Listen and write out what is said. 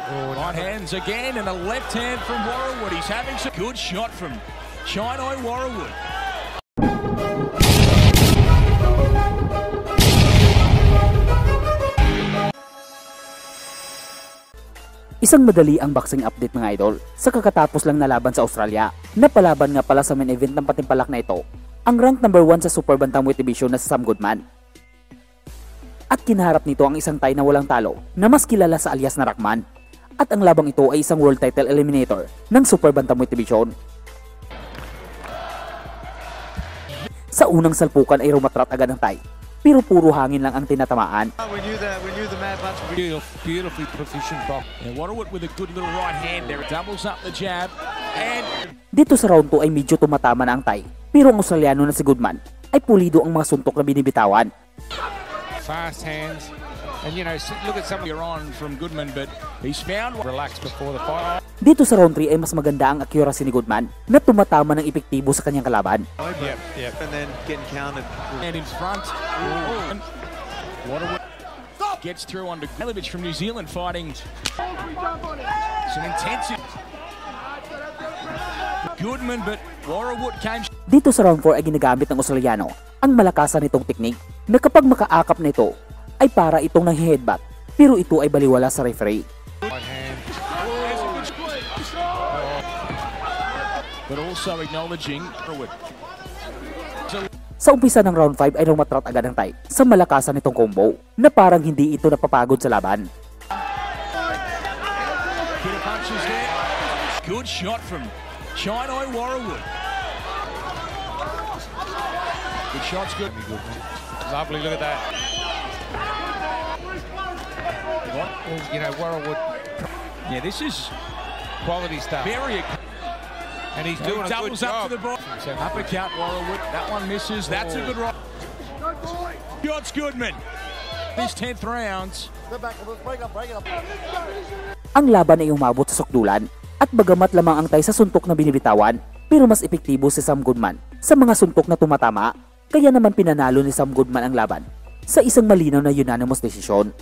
Right hands again and a left hand from Warrawood. He's having some good shot from Chinoy Warrawood. Isang madali ang boxing update mga idol sa kakatapos lang na laban sa Australia. Napalaban nga pala sa main event ng patimpalak na ito ang rank number 1 sa Super Bantamweight Division na si Sam Goodman. At kinaharap nito ang isang Thai na walang talo na mas kilala sa alias na Rahman. At ang labang ito ay isang world title eliminator ng Super Bantamweight Division. Sa unang salpukan ay rumatrat agad ang Thai, pero puro hangin lang ang tinatamaan. Beautifully proficient box. And Warrawood with a good little right hand there. Doubles up the jab. And dito sa round 2 ay medyo tumatama na ang Thai, pero ang Australiano na si Goodman ay pulido ang mga suntok na binibitawan. Fast hands. And you know, look at some you're on from Goodman, but he's found relaxed before the fight. Dito sa round 3 ay mas maganda ang accuracy ni Goodman na tumatama ng epektibo sa kanyang kalaban. Yep. And then getting counted. And in front. Warrawood gets through on to Galevic from New Zealand fighting. Some intensive. Goodman, but Warrawood came. Dito sa round 4 ay ginagamit ng Australiano ang malakasan nitong teknik na kapag makaakap na ito ay para itong nang-headbutt, pero ito ay baliwala sa referee. But also acknowledging sa umpisa ng round 5 ay rumatrat agad ang Thai sa malakasan nitong combo na parang hindi ito napapagod sa laban. Good shot from Chinoy Warrawood. Good shot's good. Lovely, look at that. You know, Warrawood. Yeah, this is quality stuff. Very. And he's doing a good job. Up to the ball. Uppercut Warrawood. That one misses. That's a good right. Shots Goodman. These 10th rounds. Ang laban ay umabot sa sukdulan at bagamat lamang ang Thai sa suntok na binibitawan, pero mas epektibo si Sam Goodman sa mga suntok na tumatama, kaya naman pinanalo ni Sam Goodman ang laban sa isang malinaw na unanimous decision.